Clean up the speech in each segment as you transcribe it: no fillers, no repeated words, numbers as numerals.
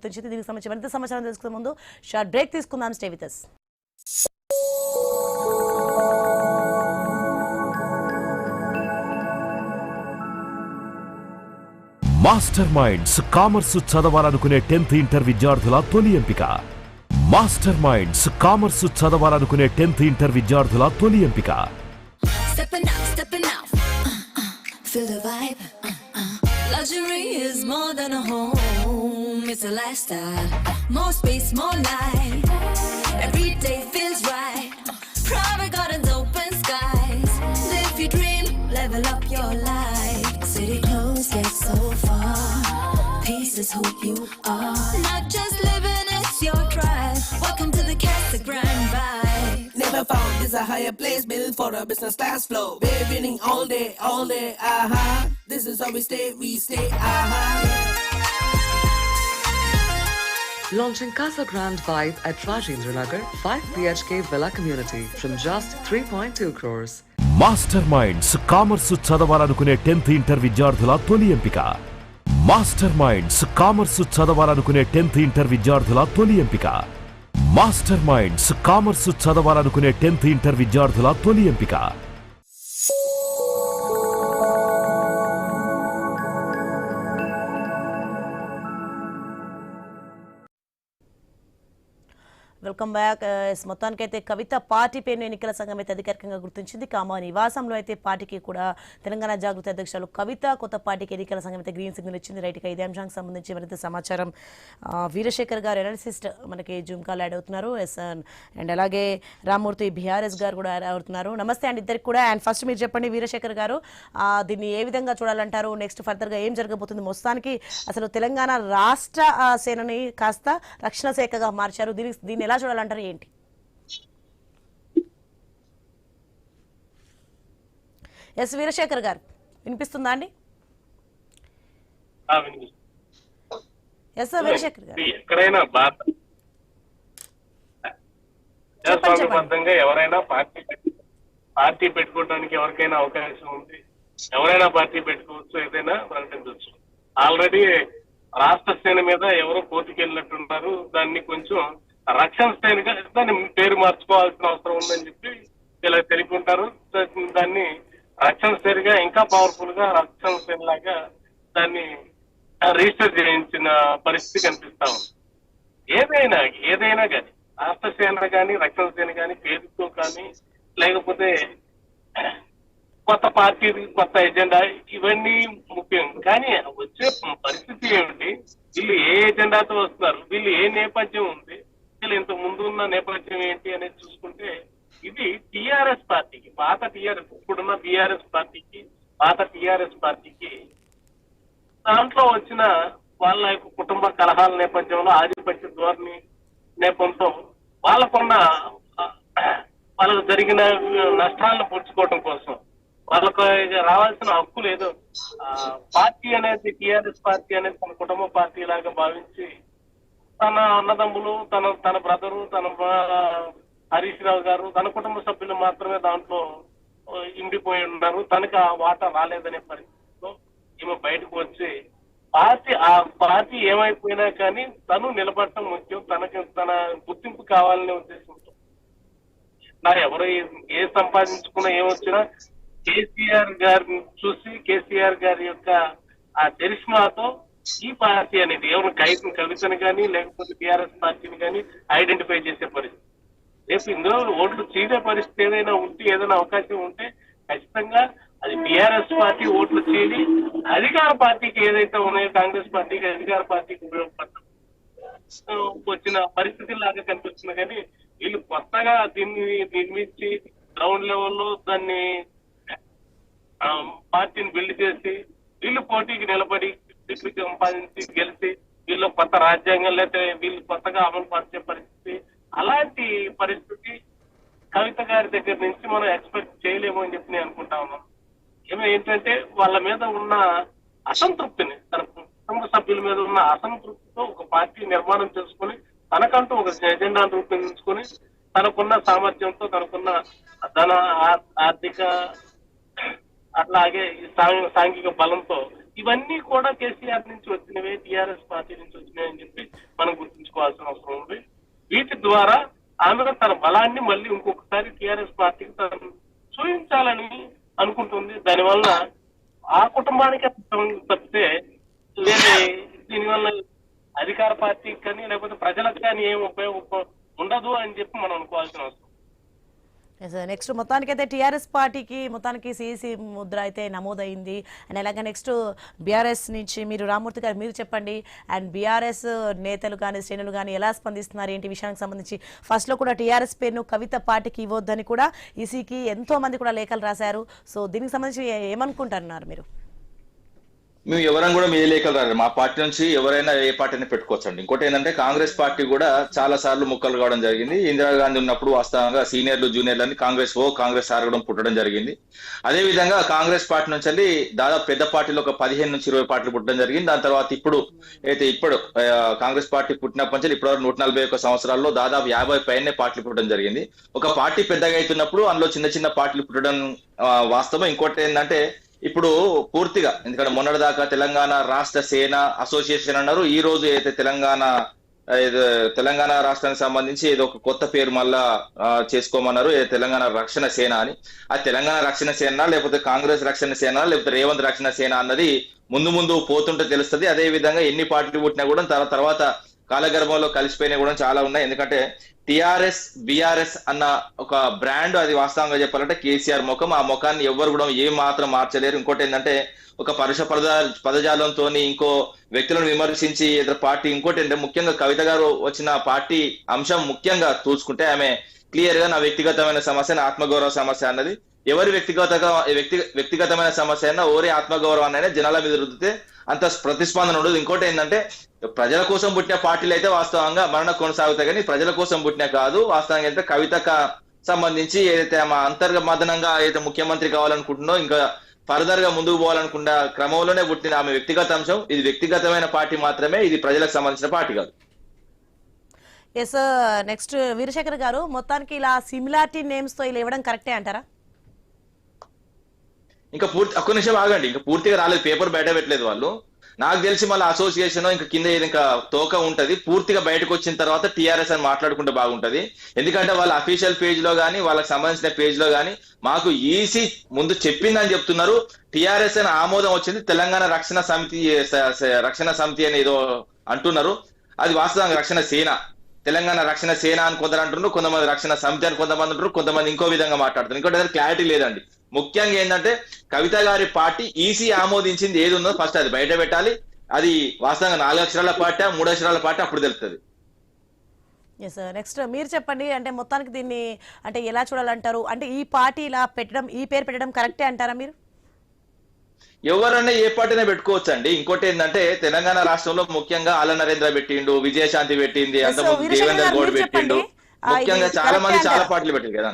గుర్తించింది. దీనికి సంబంధించి మరింత సమాచారం తెలుసుకునే ముందు షార్ట్ బ్రేక్ తీసుకుందాం. Stay with us. Master minds commerce చదవాలనుకునే 10th ఇంటర్ విద్యార్థుల తొలి ఎంపిక. మాస్టర్ మైండ్స్ కామర్స్ చదవాలనుకునే 10th ఇంటర్ విద్యార్థుల తొలి ఎంపిక. Feel the vibe. Luxury is more than a home. It's a lifestyle. More space, more light. Every day feels right. Private gardens, open skies. Live your dream, level up your life. City clothes get so far. Peace is who you are. Not just living, it's your drive. Welcome to the Casa Grande vibe. Never found this a higher place built for a business class flow. We're winning all day, uh-huh. This is how we stay, uh-huh. Launching Casa Grande Vibe at Rajendra Nagar, 5 BHK Villa Community from just 3.2 crores. Master minds commerce చదవాలనుకునే 10th inter విద్యార్థుల తొలి ఎంపిక. Master minds commerce చదవాలనుకునే 10th inter విద్యార్థుల తొలి ఎంపిక. Master minds commerce చదవాలనుకునే 10th inter విద్యార్థుల తొలి ఎంపిక. Welcome back. మొత్తానికైతే కవిత పార్టీ పేరును ఎన్నికల సంఘం అయితే అధికారికంగా గుర్తించింది. కామా నివాసంలో అయితే పార్టీకి కూడా తెలంగాణ జాగృతి అధ్యక్షులు కవిత కొత్త పార్టీకి ఎన్నికల సంఘం అయితే గ్రీన్ సిగ్నల్ ఇచ్చింది. రైట్గా ఇదే అంశానికి సంబంధించి మరింత సమాచారం వీరశేఖర్ గారు ఎనాలిసిస్ట్ మనకి జూమ్ కాల్ యాడ్ అవుతున్నారు. అండ్ అలాగే రామ్మూర్తి బీఆర్ఎస్ గారు కూడా యాడ్ అవుతున్నారు. నమస్తే అండి ఇద్దరికి కూడా. అండ్ ఫస్ట్ మీరు చెప్పండి వీరశేఖర్ గారు, దీన్ని ఏ విధంగా చూడాలంటారు? నెక్స్ట్ ఫర్దర్గా ఏం జరగబోతుంది? మొత్తానికి అసలు తెలంగాణ రాష్ట్ర సేనని కాస్త రక్షణ శాఖగా మార్చారు. దీన్ని ఎలా చూడాలంటారు? ఏంటి? ఎస్ వీరశేఖర్ గారు వినిపిస్తుందా అండి? ఎస్ వీరశేఖర్ గారు, ఎక్కడైనా ప్రజాస్వామ్యబద్ధంగా ఎవరైనా పార్టీ పెట్టుకోవడానికి ఎవరికైనా అవకాశం ఉంది. ఎవరైనా పార్టీ పెట్టుకోవచ్చు, ఏదైనా ప్రకటించవచ్చు. ఆల్రెడీ రాష్ట్ర సేన మీద ఎవరో కోర్టుకు వెళ్ళినట్టున్నారు. దాన్ని కొంచెం రక్షణ శ్రేణిగా దాన్ని పేరు మార్చుకోవాల్సిన అవసరం ఉందని చెప్పి ఇలా తెలుపుకుంటారు. దాన్ని రక్షణ శ్రేణిగా ఇంకా పవర్ఫుల్ గా రక్షణ శ్రేణి లాగా దాన్ని రిజిస్టర్ చేయించిన పరిస్థితి కనిపిస్తా ఉంది. ఏదైనా కానీ రాష్ట్ర సేన కానీ రక్షణ సేన కానీ పేరుతో కానీ లేకపోతే కొత్త పార్టీ కొత్త ఎజెండా ఇవన్నీ ముఖ్యం. కానీ వచ్చే పరిస్థితి ఏమిటి? వీళ్ళు ఏ ఎజెండాతో వస్తున్నారు? వీళ్ళు ఏ నేపథ్యం ఉంది? ఇంత ముందు ఉన్న నేపథ్యం ఏంటి అనేది చూసుకుంటే ఇది టిఆర్ఎస్ పార్టీకి, పాత టిఆర్ఎస్ ఇప్పుడున్న బీఆర్ఎస్ పార్టీకి, పాత టిఆర్ఎస్ పార్టీకి దాంట్లో వచ్చిన వాళ్ళ యొక్క కుటుంబ కలహాల నేపథ్యంలో ఆధిపత్య ధోరణి నేపథ్యంతో వాళ్ళకు జరిగిన నష్టాలను పూడ్చుకోవడం కోసం వాళ్ళకు రావాల్సిన హక్కులు ఏదో పార్టీ అనేది టిఆర్ఎస్ పార్టీ అనేది తన కుటుంబ పార్టీ లాగా భావించి తన అన్నదమ్ములు తన బ్రదరు తన హరీష్ రావు గారు తన కుటుంబ సభ్యులు మాత్రమే దాంట్లో ఇండిపోయి ఉన్నారు. తనకు ఆ వాటా రాలేదనే పరిస్థితిలో ఈమె బయటకు వచ్చి ఆ పార్టీ ఏమైపోయినా కానీ తను నిలబడటం ముఖ్యం, తన గుర్తింపు కావాలనే ఉద్దేశంతో ఎవరు ఏ సంపాదించుకున్నా ఏమొచ్చినా కేసీఆర్ గారిని చూసి కేసీఆర్ గారి యొక్క ఆ చరిష్మాతో ఈ పార్టీ అనేది ఎవరు కవితను కానీ లేకపోతే టీఆర్ఎస్ పార్టీని కానీ ఐడెంటిఫై చేసే పరిస్థితి. రేపు ఇందులో ఓట్లు చీలే పరిస్థితి ఏదైనా ఉంటే, ఏదైనా అవకాశం ఉంటే ఖచ్చితంగా అది టీఆర్ఎస్ పార్టీ ఓట్లు చీలి అధికార పార్టీకి ఏదైతే ఉన్నాయో కాంగ్రెస్ పార్టీకి అధికార పార్టీకి ఉపయోగపడతాం వచ్చిన పరిస్థితి లాగా కనిపిస్తుంది. కానీ వీళ్ళు కొత్తగా దీన్ని నిర్మించి గ్రౌండ్ లెవెల్లో దాన్ని పార్టీని బిల్డ్ చేసి వీళ్ళు పోటీకి నిలబడి సంపాదించి గెలిచి వీళ్ళు కొత్త రాజ్యాంగం లేకపోతే వీళ్ళు కొత్తగా అమలు పరిచే పరిస్థితి, అలాంటి పరిస్థితి కవిత గారి దగ్గర నుంచి మనం ఎక్స్పెక్ట్ చేయలేము అని చెప్పి నేను అనుకుంటా ఉన్నాను. ఏంటంటే వాళ్ళ మీద ఉన్న అసంతృప్తిని, తన కుటుంబ సభ్యుల మీద ఉన్న అసంతృప్తితో ఒక పార్టీ నిర్మాణం చేసుకుని తనకంటూ ఒక ఎజెండాను రూపొందించుకొని తనకున్న సామర్థ్యంతో తనకున్న ధన ఆర్థిక అట్లాగే సాంఘిక బలంతో ఇవన్నీ కూడా కేసీఆర్ నుంచి వచ్చినవే, టీఆర్ఎస్ పార్టీ నుంచి వచ్చినాయి అని చెప్పి మనం తీసుకోవాల్సిన అవసరం ఉంది. వీటి ద్వారా ఆమె తన బలాన్ని మళ్ళీ ఇంకొకసారి టిఆర్ఎస్ పార్టీకి తను చూపించాలని అనుకుంటుంది. దానివల్ల ఆ కుటుంబానికి తప్పితే వేరే దీనివల్ల అధికార పార్టీకి కానీ లేకపోతే ప్రజలకు కానీ ఏం ఉపయోగం ఉండదు అని చెప్పి మనం అనుకోవాల్సిన అవసరం. నెక్స్ట్ మొత్తానికి అయితే టీఆర్ఎస్ పార్టీకి మొత్తానికి సిఈసి ముద్ర అయితే నమోదైంది. అండ్ అలాగే నెక్స్ట్ బీఆర్ఎస్ నుంచి మీరు రామ్మూర్తి గారు మీరు చెప్పండి. అండ్ బీఆర్ఎస్ నేతలు కానీ శ్రేణులు కానీ ఎలా స్పందిస్తున్నారు ఏంటి విషయానికి సంబంధించి? ఫస్ట్లో కూడా టీఆర్ఎస్ పేరును కవిత పార్టీకి ఇవ్వద్దని కూడా ఈసీకి ఎంతో మంది కూడా లేఖలు రాశారు. సో దీనికి సంబంధించి ఏమనుకుంటున్నారు మీరు? మేము ఎవరైనా కూడా మీ లేఖలు రారు. మా పార్టీ నుంచి ఎవరైనా ఏ పార్టీని పెట్టుకోవచ్చండి. ఇంకోటి ఏంటంటే కాంగ్రెస్ పార్టీ కూడా చాలా సార్లు ముక్కలు కావడం జరిగింది. ఇందిరాగాంధీ ఉన్నప్పుడు వాస్తవంగా సీనియర్లు జూనియర్లని కాంగ్రెస్ ఆరగడం పుట్టడం జరిగింది. అదే విధంగా కాంగ్రెస్ పార్టీ నుంచి వెళ్ళి దాదాపు పెద్ద పార్టీలో ఒక 15 నుంచి 20 పార్టీలు పుట్టడం జరిగింది. దాని తర్వాత ఇప్పుడు కాంగ్రెస్ పార్టీ పుట్టినప్పటి నుంచి ఇప్పటివరకు 141 సంవత్సరాల్లో దాదాపు 50 పైనే పార్టీలు పుట్టడం జరిగింది. ఒక పార్టీ పెద్దగా అవుతున్నప్పుడు అందులో చిన్న చిన్న పార్టీలు పుట్టడం వాస్తవం. ఇంకోటి ఏంటంటే ఇప్పుడు పూర్తిగా, ఎందుకంటే మొన్నటిదాకా తెలంగాణ రాష్ట్ర సేన అసోసియేషన్ అన్నారు. ఈ రోజు అయితే తెలంగాణ రాష్ట్రానికి సంబంధించి ఏదో ఒక కొత్త పేరు మళ్ళా చేసుకోమన్నారు, తెలంగాణ రక్షణ సేన అని. ఆ తెలంగాణ రక్షణ సేన లేకపోతే కాంగ్రెస్ రక్షణ సేన లేకపోతే రేవంత్ రక్షణ సేన అన్నది ముందు పోతుంటే తెలుస్తుంది. అదే విధంగా ఎన్ని పార్టీలు పుట్టినా కూడా తర్వాత కాలగర్భంలో కలిసిపోయినా కూడా చాలా ఉన్నాయి. ఎందుకంటే టిఆర్ఎస్ బిఆర్ఎస్ అన్న ఒక బ్రాండ్, అది వాస్తవంగా చెప్పాలంటే కేసీఆర్ ముఖం. ఆ ముఖాన్ని ఎవరు కూడా ఏ మాత్రం మార్చలేరు. ఇంకోటి ఏంటంటే ఒక పరుష పదజాలంతో ఇంకో వ్యక్తులను విమర్శించి ఏదో పార్టీ, ఇంకోటి ఏంటంటే ముఖ్యంగా కవిత గారు వచ్చిన పార్టీ అంశం ముఖ్యంగా చూసుకుంటే ఆమె క్లియర్ గా నా వ్యక్తిగతమైన సమస్య, నా ఆత్మగౌరవ సమస్య అన్నది. ఎవరి వ్యక్తిగతమైన సమస్య అయినా ఓరే ఆత్మగౌరవాన్ని అయినా జనాల మీద రుద్దితే అంత ప్రతిస్పందన ఉండదు. ఇంకోటి ఏంటంటే ప్రజల కోసం పుట్టిన పార్టీలు అయితే వాస్తవంగా మరణ కొనసాగుతాయి, కానీ ప్రజల కోసం పుట్టిన కాదు. వాస్తవంగా అయితే కవితకు సంబంధించి ఏదైతే ఆమె అంతర్గతంగా ఏదైతే ముఖ్యమంత్రి కావాలనుకుంటున్నో, ఇంకా ఫర్దర్ గా ముందుకు పోవాలనుకున్న క్రమంలోనే పుట్టిన ఆమె వ్యక్తిగత అంశం. ఇది వ్యక్తిగతమైన పార్టీ మాత్రమే, ఇది ప్రజలకు సంబంధించిన పార్టీ కాదు. ఎస్, నెక్స్ట్ వీరశేఖర్ గారు, మొత్తానికి ఇలా సిమిలారిటీ నేమ్స్ తో ఇలా ఇవ్వడం కరెక్టే అంటారా? ఇంకా ఒక్క నిమిషం ఆగండి, ఇంకా పూర్తిగా రాలేదు, పేపర్ బయట పెట్టలేదు వాళ్ళు. నాకు తెలిసి మళ్ళీ అసోసియేషన్ ఇంకా కింద ఇంకా తోక ఉంటది. పూర్తిగా బయటకు వచ్చిన తర్వాత టీఆర్ఎస్ అని మాట్లాడుకుంటే బాగుంటది. ఎందుకంటే వాళ్ళ అఫీషియల్ పేజ్ లో గానీ వాళ్ళకి సంబంధించిన పేజ్ లో గానీ మాకు ఈసీ ముందు చెప్పిందని చెప్తున్నారు. టీఆర్ఎస్ అని ఆమోదం వచ్చింది, తెలంగాణ రక్షణ సమితి అని ఏదో అంటున్నారు. అది వాస్తవంగా రక్షణ సేన, తెలంగాణ రక్షణ సేన అని కొందరు అంటున్నారు, కొంతమంది రక్షణ సమితి అని కొంతమంది అంటారు, కొంతమంది ఇంకో విధంగా మాట్లాడుతున్నారు. ఇంకోటి క్లారిటీ లేదండి. ముఖ్యంగా ఏంటంటే కవిత గారి పార్టీ ఈసీ ఆమోదించింది ఏది ఉందో ఫస్ట్ అది బయట పెట్టాలి. అది వాస్తవంగా 4 అక్షరాల పార్టీ 3 అక్షరాల పార్టీ అప్పుడు తెలుస్తుంది. ఎస్, నెక్స్ట్ మీరు చెప్పండి. అంటే మొత్తానికి దీన్ని అంటే ఎలా చూడాలంటారు? అంటే ఈ పార్టీ ఇలా పెట్టడం, ఈ పేరు పెట్టడం కరెక్టే అంటారా మీరు? ఎవరన్నా ఏ పార్టీనే పెట్టుకోవచ్చు అండి. ఇంకోటి ఏంటంటే తెలంగాణ రాష్ట్రంలో ముఖ్యంగా ఆల నరేంద్ర పెట్టిండు, విజయశాంతి పెట్టింది, అంతకుముందు దేవేందర్ గౌడ్ పెట్టిండు, ముఖ్యంగా చాలా మంది చాలా పార్టీలు పెట్టింది కదా.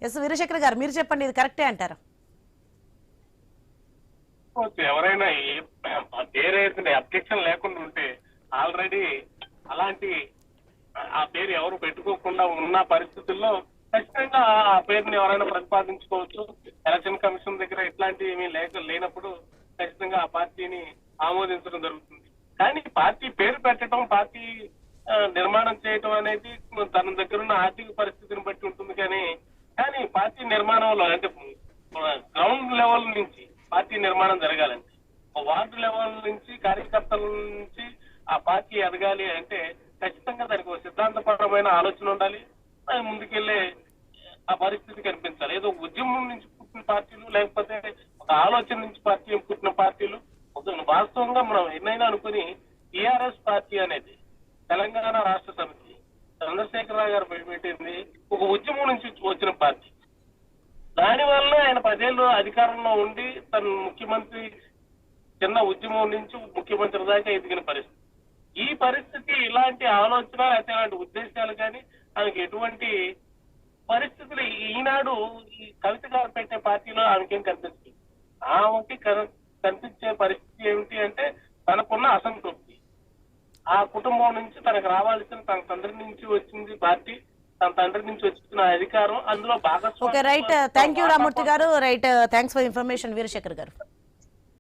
ఎస్, వీరశేఖర్ గారు మీరు చెప్పండి, ఇది కరెక్టే అంటారా? ఎవరైనా పేరు అబ్జెక్షన్ లేకుండా ఉంటే ఆల్రెడీ అలాంటి ఆ పేరు ఎవరు పెట్టుకోకుండా ఉన్న పరిస్థితుల్లో ఖచ్చితంగా ఆ పేరుని ఎవరైనా ప్రతిపాదించుకోవచ్చు. ఎలక్షన్ కమిషన్ దగ్గర ఇట్లాంటివి ఏమీ లేనప్పుడు ఖచ్చితంగా ఆ పార్టీని ఆమోదించడం జరుగుతుంది. కానీ పార్టీ పేరు పెట్టడం, పార్టీ నిర్మాణం చేయటం అనేది తన దగ్గర ఉన్న ఆర్థిక పరిస్థితిని బట్టి ఉంటుంది. కానీ పార్టీ నిర్మాణంలో అంటే గ్రౌండ్ లెవెల్ నుంచి పార్టీ నిర్మాణం జరగాలంటే, వార్డు లెవెల్ నుంచి కార్యకర్తల నుంచి ఆ పార్టీ ఎదగాలి అంటే ఖచ్చితంగా దానికి ఒక సిద్ధాంతపరమైన ఆలోచన ఉండాలి. అది ముందుకెళ్లే ఆ పరిస్థితి కనిపించాలి. ఏదో ఉద్యమం నుంచి పుట్టిన పార్టీలు లేకపోతే ఒక ఆలోచన నుంచి పుట్టిన పార్టీలు వాస్తవంగా మనం ఎన్నైనా అనుకుని టిఆర్ఎస్ పార్టీ అనేది తెలంగాణ రాష్ట్ర సమితి చంద్రశేఖరరావు గారు పెట్టింది ఒక ఉద్యమం నుంచి వచ్చిన పార్టీ. దానివల్ల ఆయన 10 ఏళ్ళు అధికారంలో ఉండి తన ముఖ్యమంత్రి చిన్న ఉద్యమం నుంచి ముఖ్యమంత్రి దాకా ఎదిగిన పరిస్థితి. ఈ పరిస్థితి ఇలాంటి ఆలోచన అయితే ఇలాంటి ఉద్దేశాలు కానీ ఆమెకి ఎటువంటి పరిస్థితులు ఈనాడు ఈ కవిత గారు పెట్టే పార్టీలో ఆమెకేం కనిపిస్తుంది. ఆమెకి కనిపించే పరిస్థితి ఏమిటి అంటే తనకున్న అసంతృప్తి, ఆ కుటుంబం నుంచి తనకు రావాల్సిన తన తండ్రి నుంచి వచ్చింది పార్టీ, తన తండ్రి నుంచి వచ్చిన అధికారం, అందులో భాగస్వామ్యం. రైట్, థ్యాంక్ యూ రామ్మూర్తి గారు. Right, thanks for information Veerasekhar గారు.